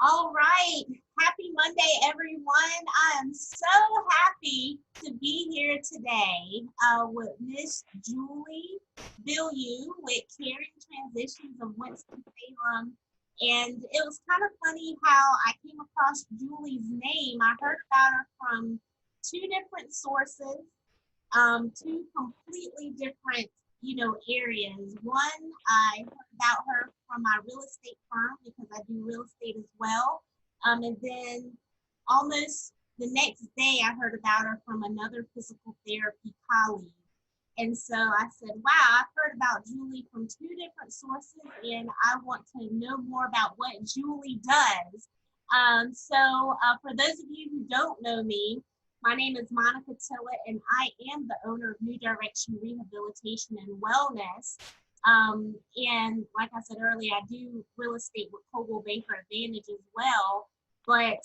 All right. Happy Monday, everyone. I am so happy to be here today with Miss Julie Bilyeu with Caring Transitions of Winston, Salem. And it was kind of funny how I came across Julie's name. I heard about her from two different sources, two completely different, areas. One, I heard about her from my real estate firm because I do real estate as well. And then almost the next day, I heard about her from another physical therapy colleague. And so I said, wow, I've heard about Julie from two different sources, and I want to know more about what Julie does. For those of you who don't know me, my name is Monica Tillett, and I am the owner of New Direction Rehabilitation and Wellness. And like I said earlier, I do real estate with Coldwell Banker Advantage as well. But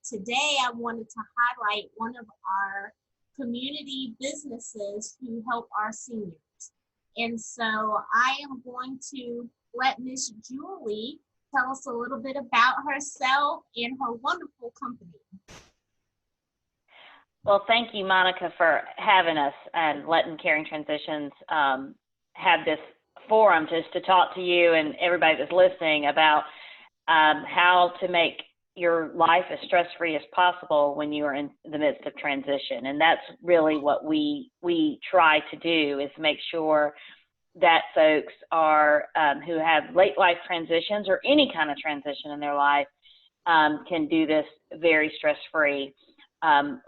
today I wanted to highlight one of our community businesses who help our seniors. And so I am going to let Miss Julie tell us a little bit about herself and her wonderful company. Well, thank you, Monica, for having us and letting Caring Transitions have this forum just to talk to you and everybody that's listening about how to make your life as stress-free as possible when you are in the midst of transition. And that's really what we try to do, is make sure that folks are who have late life transitions or any kind of transition in their life can do this very stress-free.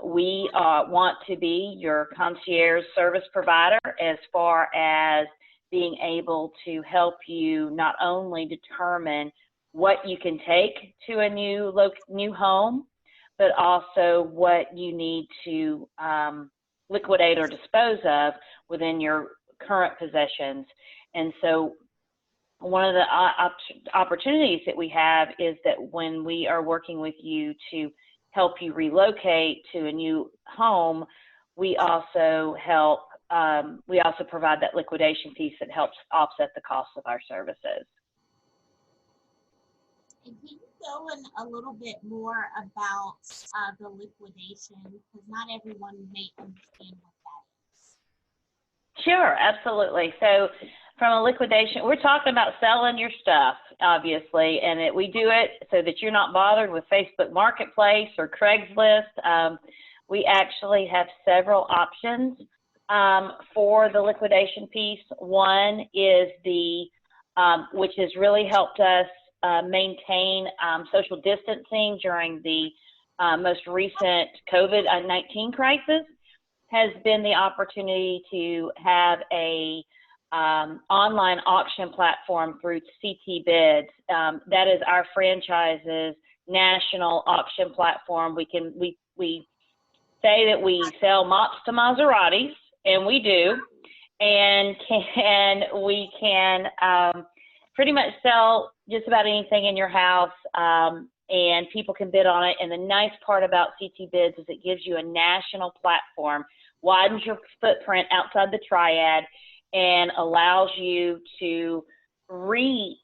We want to be your concierge service provider as far as being able to help you not only determine what you can take to a new home, but also what you need to liquidate or dispose of within your current possessions. And so one of the opportunities that we have is that when we are working with you to help you relocate to a new home, we also provide that liquidation piece that helps offset the cost of our services. And can you go in a little bit more about the liquidation, because not everyone may understand what that is? Sure, absolutely. So from a liquidation, we're talking about selling your stuff, obviously, and we do it so that you're not bothered with Facebook Marketplace or Craigslist. We actually have several options for the liquidation piece. One is which has really helped us maintain social distancing during the most recent COVID-19 crisis, has been the opportunity to have a online auction platform through CT Bids. That is our franchise's national auction platform. We say that we sell mops to Maseratis, and we do, and we can pretty much sell just about anything in your house, and people can bid on it. And the nice part about CT Bids is it gives you a national platform, widens your footprint outside the triad, and allows you to reach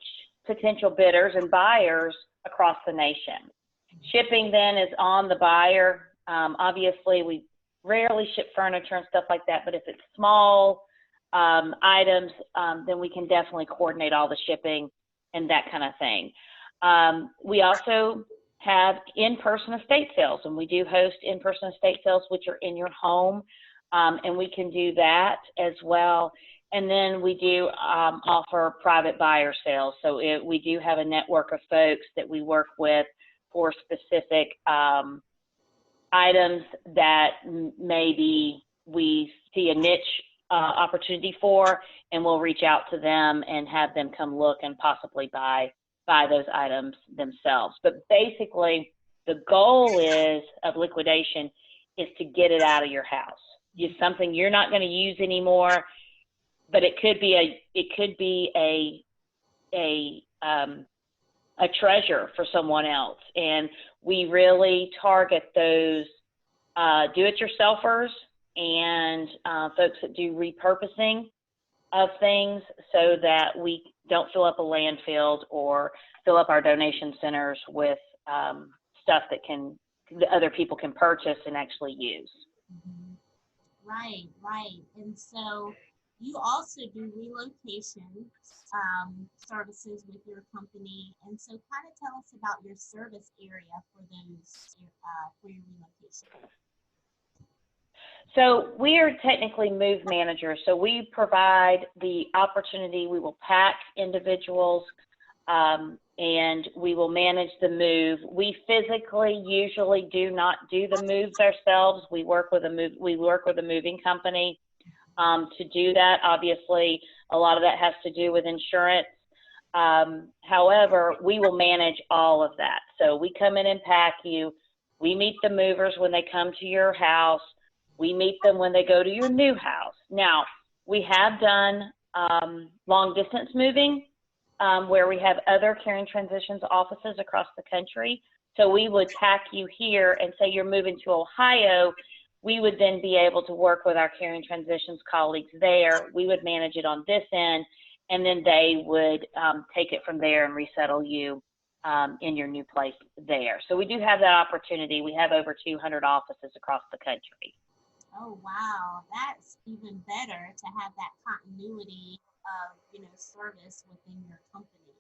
potential bidders and buyers across the nation. Shipping then is on the buyer. Obviously, we rarely ship furniture and stuff like that, but if it's small items, then we can definitely coordinate all the shipping and that kind of thing. We also have in-person estate sales, and we do host in-person estate sales, which are in your home, and we can do that as well. And then we do offer private buyer sales. So we do have a network of folks that we work with for specific items that maybe we see a niche opportunity for, and we'll reach out to them and have them come look and possibly buy those items themselves. But basically, the goal of liquidation is to get it out of your house. It's something you're not going to use anymore, but it could be a treasure for someone else. And we really target those do-it-yourselfers and folks that do repurposing of things so that we don't fill up a landfill or fill up our donation centers with stuff that other people can purchase and actually use. Mm-hmm. Right, right. And so you also do relocation services with your company. And so kind of tell us about your service area for those, for your relocation. So we are technically move managers. So we provide the opportunity. We will pack individuals and we will manage the move. We physically usually do not do the moves ourselves. We work with a moving company to do that. Obviously, a lot of that has to do with insurance. However, we will manage all of that. So we come in and pack you. We meet the movers when they come to your house. We meet them when they go to your new house. Now, we have done long distance moving where we have other caring transitions offices across the country. So we would pack you here and say you're moving to Ohio. We would then be able to work with our caring transitions colleagues there. We would manage it on this end, and then they would take it from there and resettle you in your new place there. So we do have that opportunity. We have over 200 offices across the country. Oh, wow. That's even better to have that continuity of, service within your company.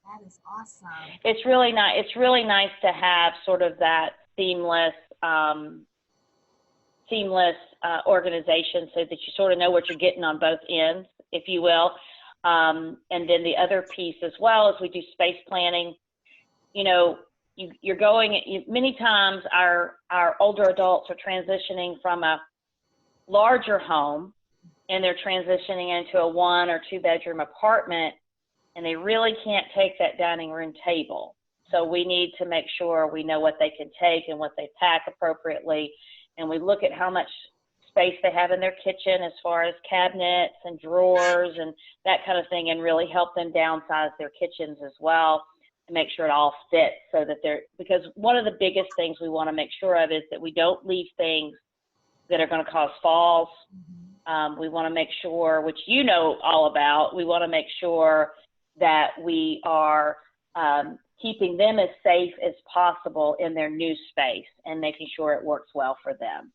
That is awesome. It's really nice. It's really nice to have sort of that seamless organization so that you sort of know what you're getting on both ends, if you will. And then the other piece as well is we do space planning. Many times our older adults are transitioning from a larger home and they're transitioning into a 1 or 2 bedroom apartment, and they really can't take that dining room table. So we need to make sure we know what they can take and what they pack appropriately. And we look at how much space they have in their kitchen as far as cabinets and drawers and that kind of thing, and really help them downsize their kitchens as well to make sure it all fits so that because one of the biggest things we want to make sure of is that we don't leave things that are going to cause falls. We want to make sure, which you know all about, we want to make sure that we are keeping them as safe as possible in their new space and making sure it works well for them.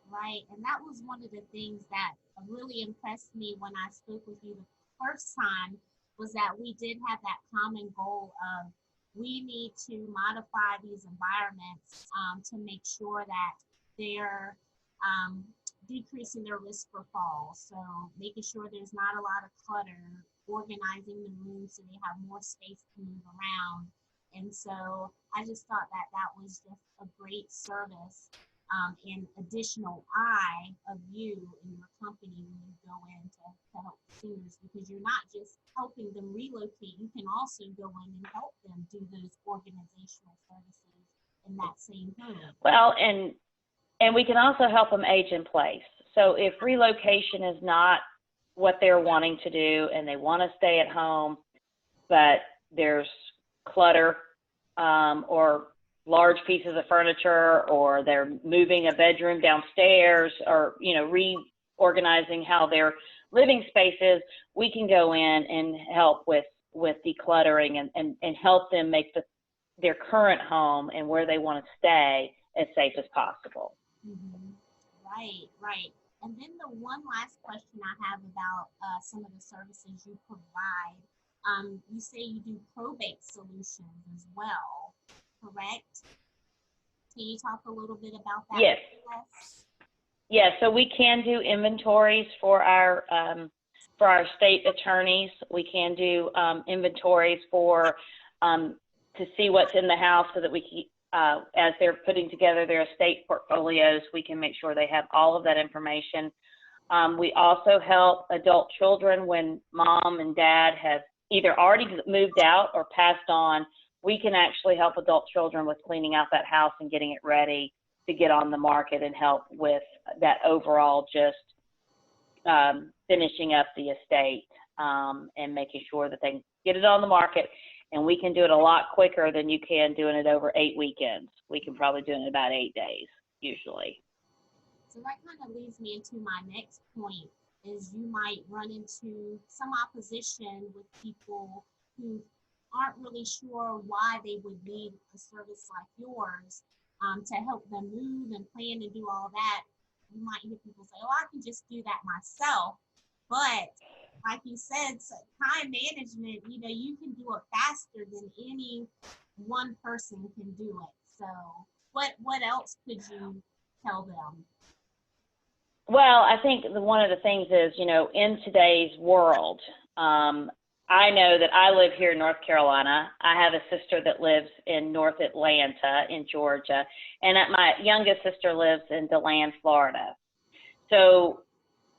Right, and that was one of the things that really impressed me when I spoke with you the first time, was that we did have that common goal of we need to modify these environments to make sure that they're decreasing their risk for falls. So making sure there's not a lot of clutter, organizing the rooms so they have more space to move around. And so I just thought that that was just a great service and additional eye of you and your company when you go in to help seniors, because you're not just helping them relocate, you can also go in and help them do those organizational services in that same home. Well, and we can also help them age in place. So if relocation is not what they're wanting to do and they want to stay at home, but there's clutter or large pieces of furniture, or they're moving a bedroom downstairs, or reorganizing how their living space is, we can go in and help with decluttering and help them make their current home and where they want to stay as safe as possible. Mm-hmm. Right. And then the one last question I have about some of the services you provide. You say you do probate solutions as well, correct? Can you talk a little bit about that? Yes. Yeah, so we can do inventories for our state attorneys. We can do inventories to see what's in the house so that we can, as they're putting together their estate portfolios, we can make sure they have all of that information. We also help adult children when mom and dad have either already moved out or passed on. We can actually help adult children with cleaning out that house and getting it ready to get on the market, and help with that overall just finishing up the estate and making sure that they can get it on the market. And we can do it a lot quicker than you can doing it over 8 weekends. We can probably do it in about 8 days, usually. So that kind of leads me into my next point. is you might run into some opposition with people who aren't really sure why they would need a service like yours to help them move and plan and do all that. You might hear people say, oh, I can just do that myself. But like you said, so time management, you can do it faster than any one person can do it. So what else could you tell them? Well, I think one of the things is, in today's world, I know that I live here in North Carolina. I have a sister that lives in North Atlanta in Georgia, and my youngest sister lives in DeLand, Florida. So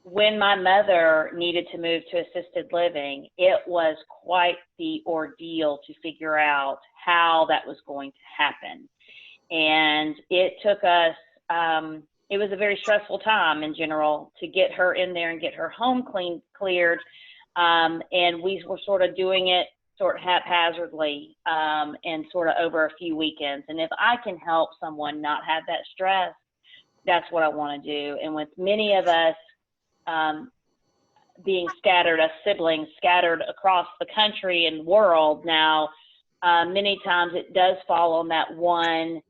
when my mother needed to move to assisted living, it was quite the ordeal to figure out how that was going to happen. And it took us, it was a very stressful time in general to get her in there and get her home cleared. And we were sort of doing it sort of haphazardly and sort of over a few weekends. And if I can help someone not have that stress, that's what I want to do. And with many of us being scattered, as siblings scattered across the country and world now, many times it does fall on that one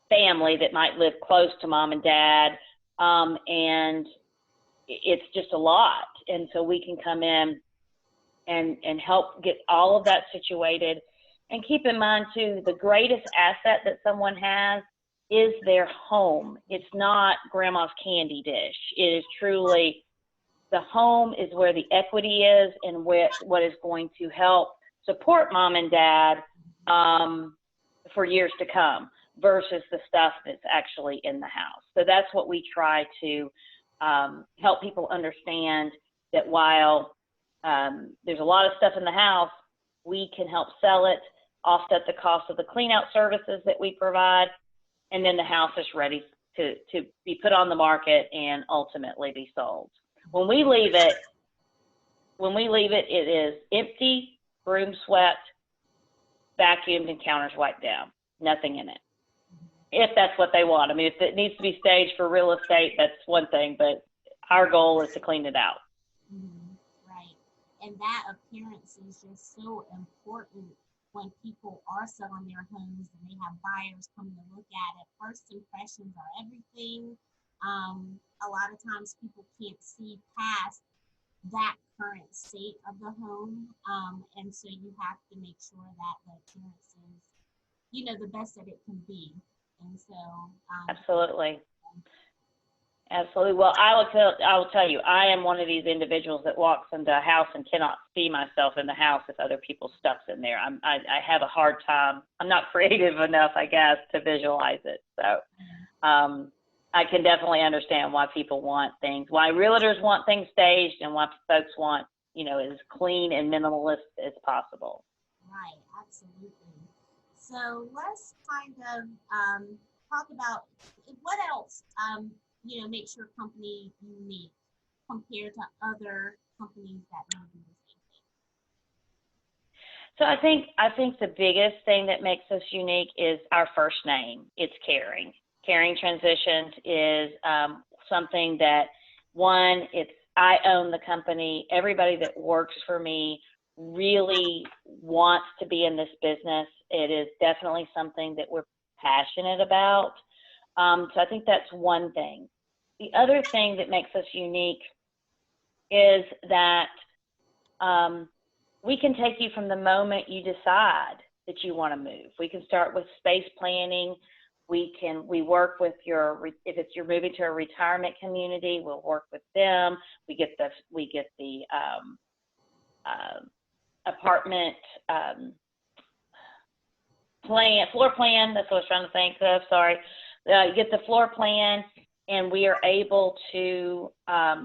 family that might live close to mom and dad, and it's just a lot. And so we can come in and help get all of that situated. And keep in mind too, the greatest asset that someone has is their home. It's not grandma's candy dish. It is truly, the home is where the equity is and what is going to help support mom and dad for years to come, versus the stuff that's actually in the house. So that's what we try to help people understand, that while there's a lot of stuff in the house, we can help sell it, offset the cost of the clean out services that we provide, and then the house is ready to be put on the market and ultimately be sold. When we leave it, it is empty, broom swept, vacuumed, and counters wiped down. Nothing in it. If that's what they want. I mean, if it needs to be staged for real estate, that's one thing, but our goal is to clean it out. Right. And that appearance is just so important when people are selling their homes and they have buyers coming to look at it. First impressions are everything. A lot of times people can't see past that current state of the home. And so you have to make sure that the appearance is, the best that it can be. And so absolutely. Well, I will tell you, I am one of these individuals that walks into a house and cannot see myself in the house if other people's stuff's in there. I have a hard time. I'm not creative enough, I guess, to visualize it. So I can definitely understand why people want things, why realtors want things staged, and why folks want, as clean and minimalist as possible. Right, absolutely. So let's kind of talk about what else, makes your company unique compared to other companies that may do the same thing. So I think the biggest thing that makes us unique is our first name. It's Caring. Caring Transitions is something that, I own the company. Everybody that works for me really wants to be in this business. It is definitely something that we're passionate about. So I think that's one thing. The other thing that makes us unique is that we can take you from the moment you decide that you want to move. We can start with space planning. We work with if you're moving to a retirement community, we'll work with them. We get the apartment floor plan. That's what I was trying to think of. Sorry. You get the floor plan, and we are able to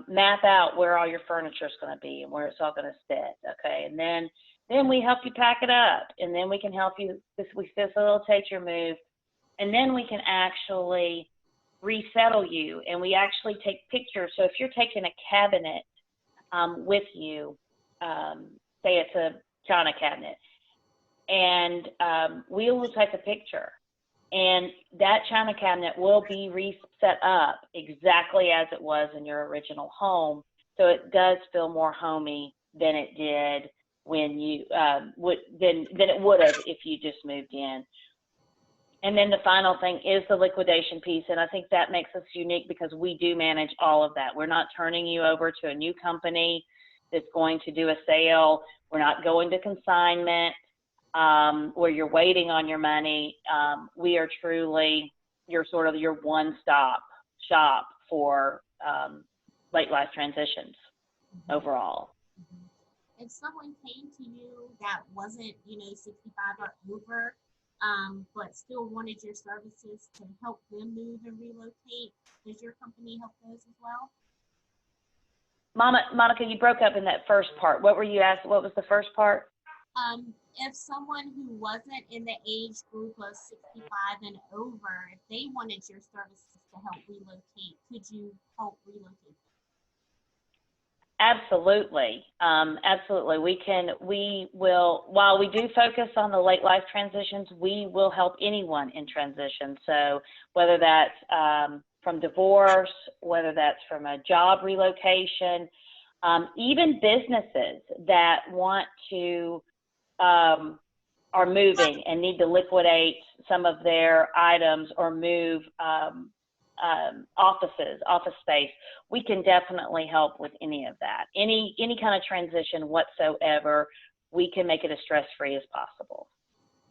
map out where all your furniture is going to be and where it's all going to sit. Okay, and then we help you pack it up, and then we can help you. We facilitate your move, and then we can actually resettle you, and we actually take pictures. So if you're taking a cabinet with you, say it's a china cabinet, and we will take a picture, and that china cabinet will be reset up exactly as it was in your original home, So it does feel more homey than it did when you than it would have if you just moved in. And then the final thing is the liquidation piece, and I think that makes us unique because we do manage all of that. We're not turning you over to a new company that's going to do a sale. We're not going to consignment where you're waiting on your money. We are truly your one-stop shop for late life transitions overall. If someone came to you that wasn't, 65 or over, but still wanted your services to help them move and relocate, does your company help those as well? Monica, you broke up in that first part. What were you asked? What was the first part? If someone who wasn't in the age group of 65 and over, if they wanted your services to help relocate, could you help relocate them? Absolutely. Absolutely. We will, while we do focus on the late life transitions, we will help anyone in transition. So whether that's from divorce, whether that's from a job relocation, even businesses that want to, are moving and need to liquidate some of their items or move office space, we can definitely help with any of that. Any kind of transition whatsoever, we can make it as stress-free as possible.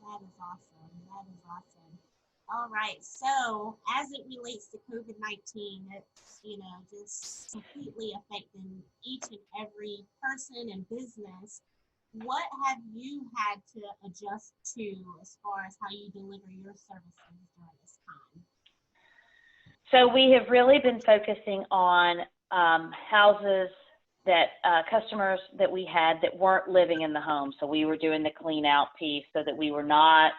That is awesome. That is awesome. All right. So as it relates to COVID-19, it's, just completely affecting each and every person and business. What have you had to adjust to as far as how you deliver your services during this time? So we have really been focusing on houses that customers that we had that weren't living in the home. So we were doing the clean out piece so that we were not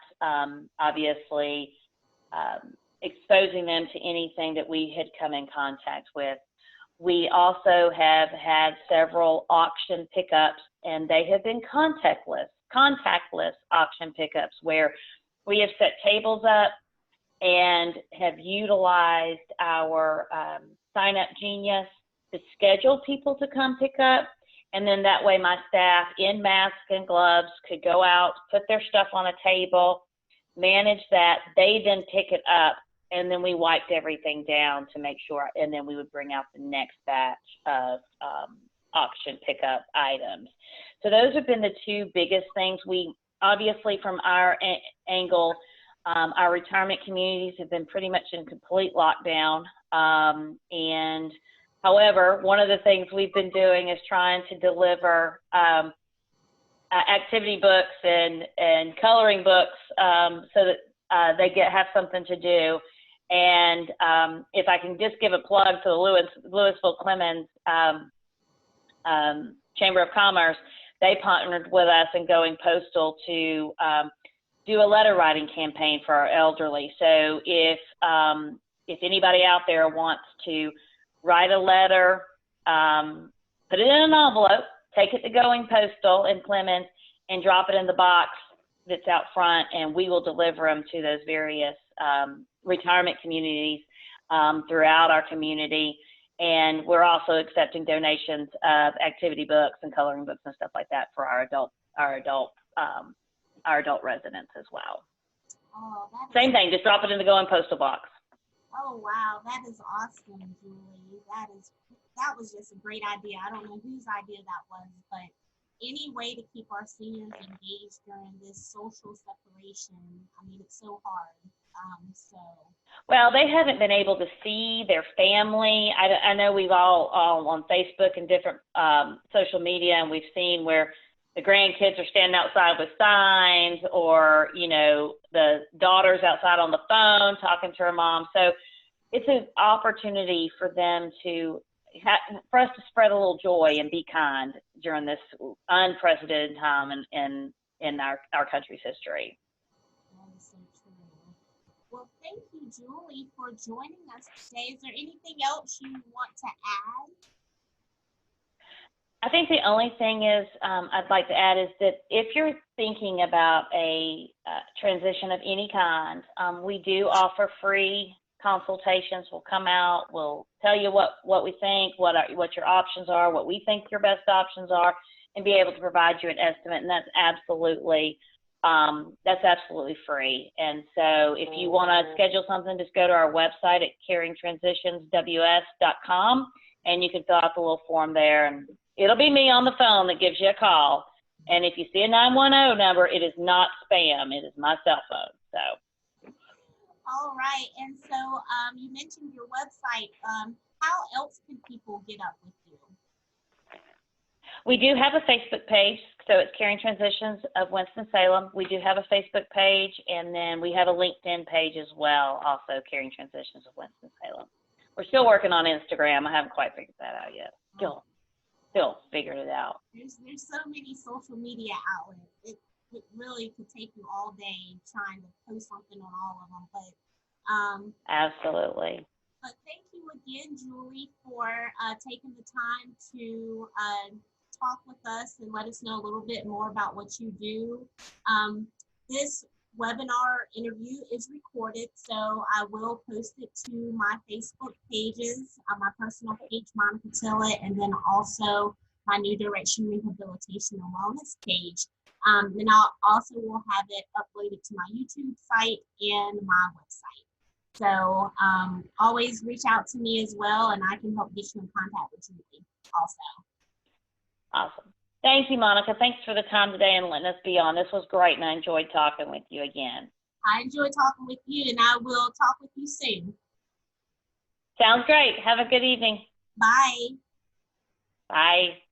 obviously exposing them to anything that we had come in contact with. We also have had several auction pickups, and they have been contactless auction pickups where we have set tables up and have utilized our Sign Up Genius to schedule people to come pick up. And then that way my staff in masks and gloves could go out, put their stuff on a table, manage that. They then pick it up, and then we wiped everything down to make sure, and then we would bring out the next batch of auction pickup items. So those have been the two biggest things. We obviously, from our angle, our retirement communities have been pretty much in complete lockdown. And however, one of the things we've been doing is trying to deliver activity books and coloring books so that they have something to do. And if I can just give a plug to the Louisville Clemens Chamber of Commerce, they partnered with us in going postal to do a letter writing campaign for our elderly. So if anybody out there wants to write a letter, put it in an envelope, take it to going postal in Clemens, and drop it in the box that's out front, and we will deliver them to those various retirement communities throughout our community. And we're also accepting donations of activity books and coloring books and stuff like that for our adult residents as well. Oh, same thing, just drop it in the going postal box. Oh wow, that is awesome, Julie. That was just a great idea. I don't know whose idea that was, but any way to keep our seniors engaged during this social separation, I mean, it's so hard. Well, they haven't been able to see their family. I know we've all on Facebook and different social media, and we've seen where the grandkids are standing outside with signs, or, the daughter's outside on the phone talking to her mom. So it's an opportunity for them for us to spread a little joy and be kind during this unprecedented time in our country's history. That is so true. Well, thank you, Julie, for joining us today. Is there anything else you want to add? I think the only thing is I'd like to add is that if you're thinking about a transition of any kind, we do offer free consultations. We'll come out, we'll tell you what we think, what your options are, what we think your best options are, and be able to provide you an estimate. And that's absolutely free. And so if you want to schedule something, just go to our website at caringtransitionsws.com, and you can fill out the little form there, and it'll be me on the phone that gives you a call. And if you see a 910 number, it is not spam. It is my cell phone. So. All right. And so you mentioned your website. How else can people get up with you? We do have a Facebook page, so it's Caring Transitions of Winston-Salem. We do have a Facebook page, and then we have a LinkedIn page as well, also Caring Transitions of Winston-Salem. We're still working on Instagram. I haven't quite figured that out yet. Still figuring it out. There's so many social media outlets. It really could take you all day trying to post something on all of them, but absolutely. But thank you again, Julie, for taking the time to talk with us and let us know a little bit more about what you do. This webinar interview is recorded, so I will post it to my Facebook pages, my personal page, Monica Tillett, and then also my New Direction Rehabilitation and Wellness page. And I'll also will have it uploaded to my YouTube site and my website. So always reach out to me as well, and I can help get you in contact with Julie also. Awesome. Thank you, Monica. Thanks for the time today and letting us be on. This was great, and I enjoyed talking with you again. I enjoyed talking with you, and I will talk with you soon. Sounds great. Have a good evening. Bye. Bye.